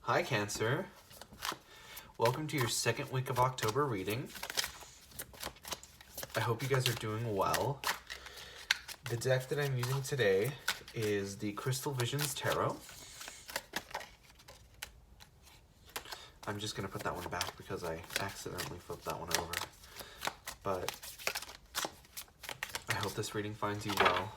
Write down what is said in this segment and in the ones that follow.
Hi, Cancer. Welcome to your second week of October reading. I hope you guys are doing well. The deck that I'm using today is the Crystal Visions Tarot. I'm just going to put that one back because I accidentally flipped that one over. But I hope this reading finds you well.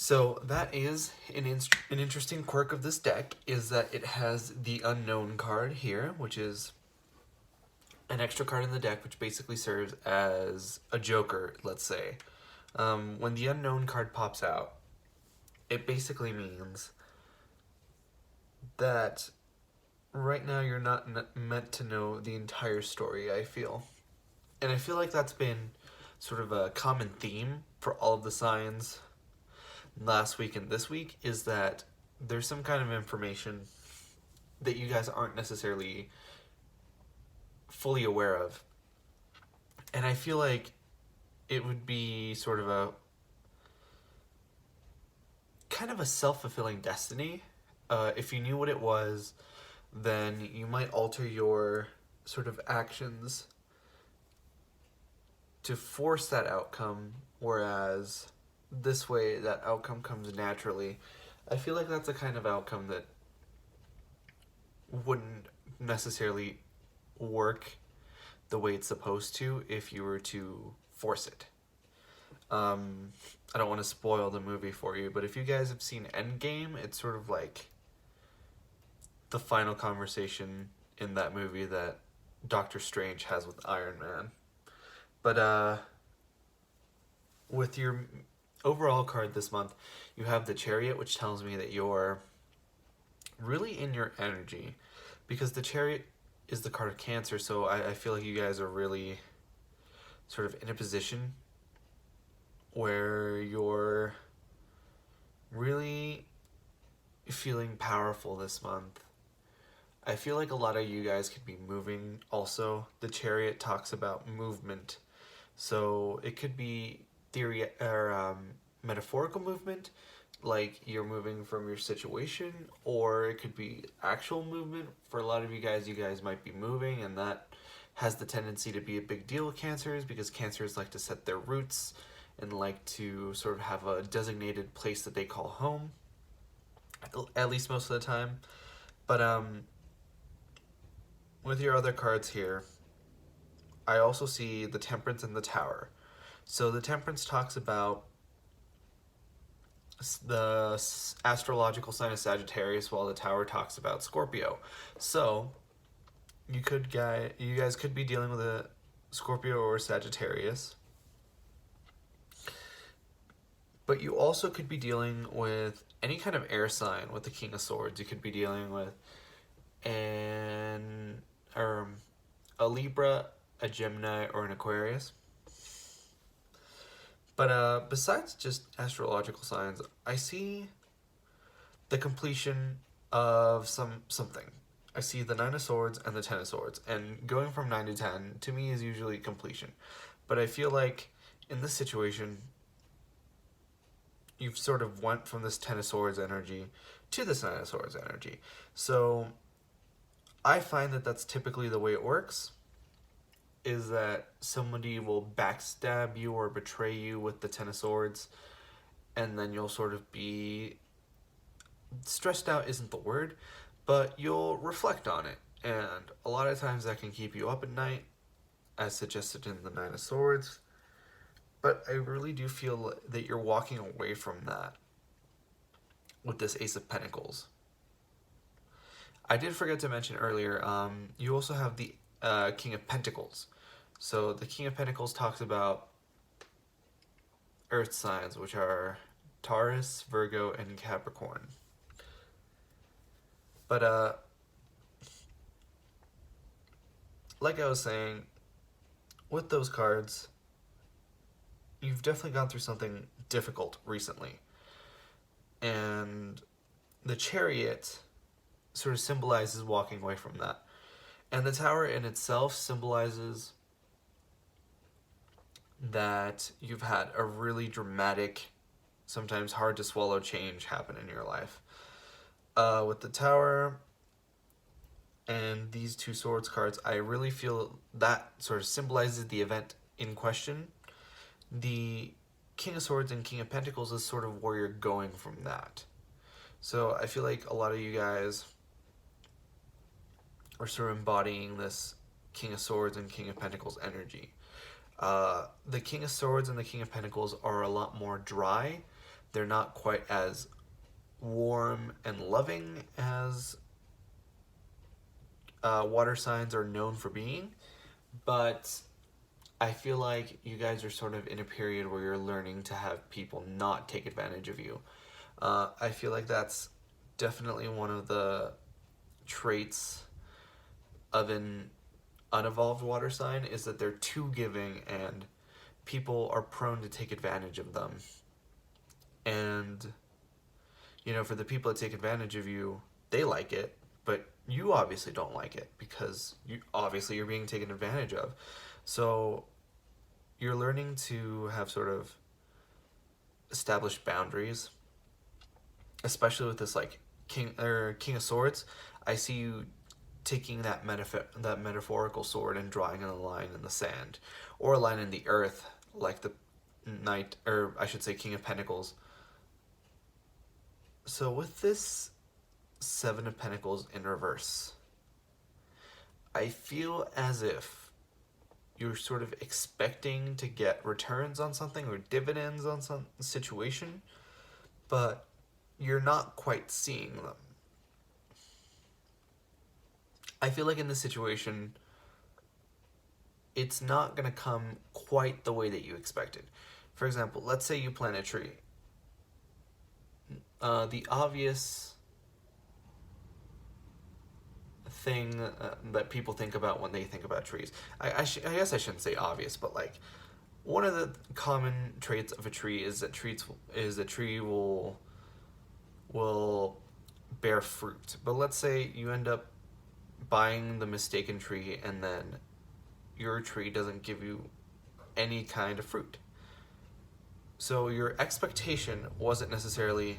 So that is an interesting quirk of this deck, is that it has the Unknown card here, which is an extra card in the deck, which basically serves as a joker, let's say. When the Unknown card pops out, it basically means that right now you're not meant to know the entire story, I feel. And I feel like that's been sort of a common theme for all of the signs last week and this week, is that there's some kind of information that you guys aren't necessarily fully aware of. And I feel like it would be sort of a kind of a self-fulfilling destiny. If you knew what it was, then you might alter your sort of actions to force that outcome, whereas this way that outcome comes naturally. I feel like that's a kind of outcome that wouldn't necessarily work the way it's supposed to if you were to force it. I don't want to spoil the movie for you, but if you guys have seen Endgame, it's sort of like the final conversation in that movie that Doctor Strange has with Iron Man. But with your overall card this month, you have the Chariot, which tells me that you're really in your energy, because the Chariot is the card of Cancer, so I feel like you guys are really sort of in a position where you're really feeling powerful this month. I feel like a lot of you guys could be moving also. The Chariot talks about movement, so it could be theory or metaphorical movement, like you're moving from your situation, or it could be actual movement. For a lot of you guys might be moving, and that has the tendency to be a big deal with Cancers, because Cancers like to set their roots and like to sort of have a designated place that they call home, at least most of the time. But with your other cards here, I also see the Temperance and the Tower. So the Temperance talks about the astrological sign of Sagittarius, while the Tower talks about Scorpio. So you guys could be dealing with a Scorpio or Sagittarius, but you also could be dealing with any kind of air sign with the King of Swords. You could be dealing with a Libra, a Gemini, or an Aquarius. But besides just astrological signs, I see the completion of something. I see the 9 of Swords and the 10 of Swords, and going from 9 to 10 to me is usually completion. But I feel like in this situation, you've sort of went from this 10 of Swords energy to this 9 of Swords energy. So I find that that's typically the way it works, is that somebody will backstab you or betray you with the Ten of Swords, and then you'll sort of be stressed out isn't the word, but you'll reflect on it. And a lot of times that can keep you up at night, as suggested in the Nine of Swords. But I really do feel that you're walking away from that with this Ace of Pentacles. I did forget to mention earlier, you also have the King of Pentacles. So the King of Pentacles talks about earth signs, which are Taurus, Virgo, and Capricorn. But like I was saying, with those cards, you've definitely gone through something difficult recently. And the Chariot sort of symbolizes walking away from that. And the Tower in itself symbolizes that you've had a really dramatic, sometimes hard to swallow change happen in your life. With the Tower and these two Swords cards, I really feel that sort of symbolizes the event in question. The King of Swords and King of Pentacles is sort of where you're going from that. So I feel like a lot of you guys are sort of embodying this King of Swords and King of Pentacles energy. The King of Swords and the King of Pentacles are a lot more dry. They're not quite as warm and loving as water signs are known for being, but I feel like you guys are sort of in a period where you're learning to have people not take advantage of you. I feel like that's definitely one of the traits of an unevolved water sign, is that they're too giving and people are prone to take advantage of them. And, you know, for the people that take advantage of you, they like it, but you obviously don't like it because you're being taken advantage of. So you're learning to have sort of established boundaries, especially with this like King of Swords. I see you taking that metaphorical sword and drawing a line in the sand, or a line in the earth, like the Knight, or I should say King of Pentacles. So with this Seven of Pentacles in reverse, I feel as if you're sort of expecting to get returns on something or dividends on some situation, but you're not quite seeing them. I feel like in this situation, it's not going to come quite the way that you expected. For example, let's say you plant a tree. The obvious thing that people think about when they think about trees, I guess I shouldn't say obvious, but like one of the common traits of a tree is that a tree will bear fruit. But let's say you end up buying the mistaken tree and then your tree doesn't give you any kind of fruit. So your expectation wasn't necessarily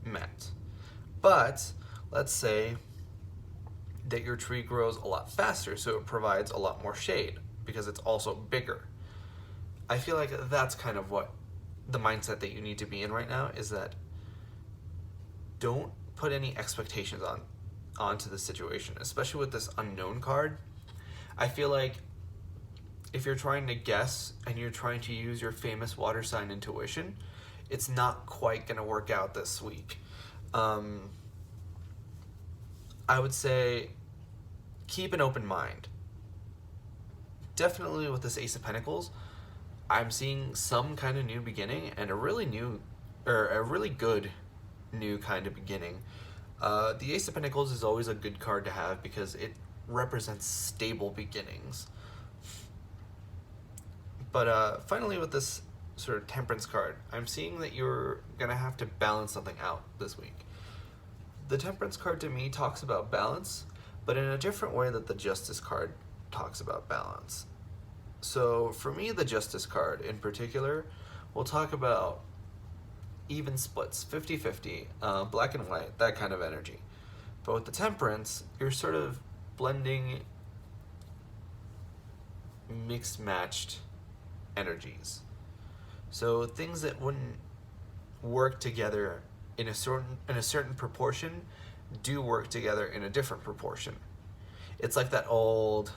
met. But let's say that your tree grows a lot faster, so it provides a lot more shade because it's also bigger. I feel like that's kind of what the mindset that you need to be in right now, is that don't put any expectations onto the situation, especially with this unknown card. I feel like if you're trying to guess and you're trying to use your famous water sign intuition, it's not quite going to work out this week. I would say keep an open mind. Definitely with this Ace of Pentacles, I'm seeing some kind of new beginning and a really good new kind of beginning. The Ace of Pentacles is always a good card to have because it represents stable beginnings. But finally, with this sort of Temperance card, I'm seeing that you're going to have to balance something out this week. The Temperance card to me talks about balance, but in a different way that the Justice card talks about balance. So for me, the Justice card in particular will talk about even splits, 50-50, black and white, that kind of energy. But with the Temperance, you're sort of blending mixed matched energies. So things that wouldn't work together in a certain proportion do work together in a different proportion. It's like that old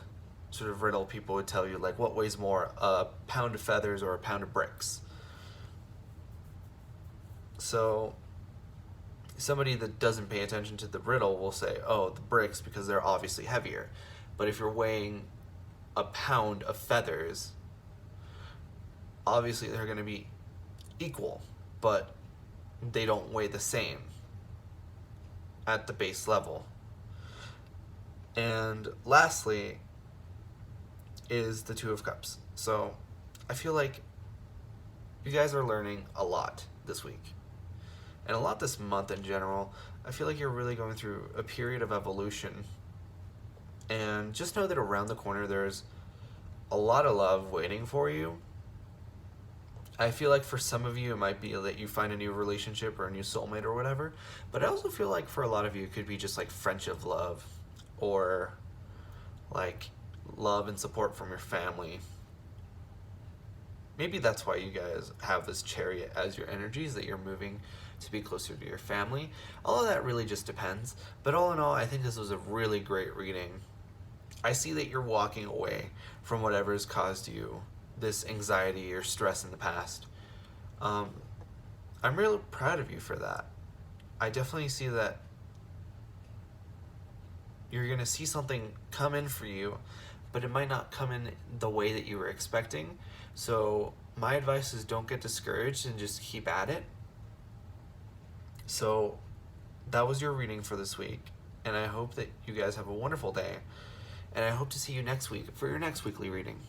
sort of riddle people would tell you, like, what weighs more, a pound of feathers or a pound of bricks? So somebody that doesn't pay attention to the riddle will say, oh, the bricks, because they're obviously heavier. But if you're weighing a pound of feathers, obviously they're going to be equal, but they don't weigh the same at the base level. And lastly is the Two of Cups. So I feel like you guys are learning a lot this week, and a lot this month in general. I feel like you're really going through a period of evolution. And just know that around the corner there's a lot of love waiting for you. I feel like for some of you it might be that you find a new relationship or a new soulmate or whatever, but I also feel like for a lot of you it could be just like friendship love, or like love and support from your family. Maybe that's why you guys have this Chariot as your energies, that you're moving to be closer to your family. All of that really just depends. But all in all, I think this was a really great reading. I see that you're walking away from whatever has caused you this anxiety or stress in the past. I'm really proud of you for that. I definitely see that you're going to see something come in for you, but it might not come in the way that you were expecting. So my advice is don't get discouraged and just keep at it. So that was your reading for this week, and I hope that you guys have a wonderful day, and I hope to see you next week for your next weekly reading.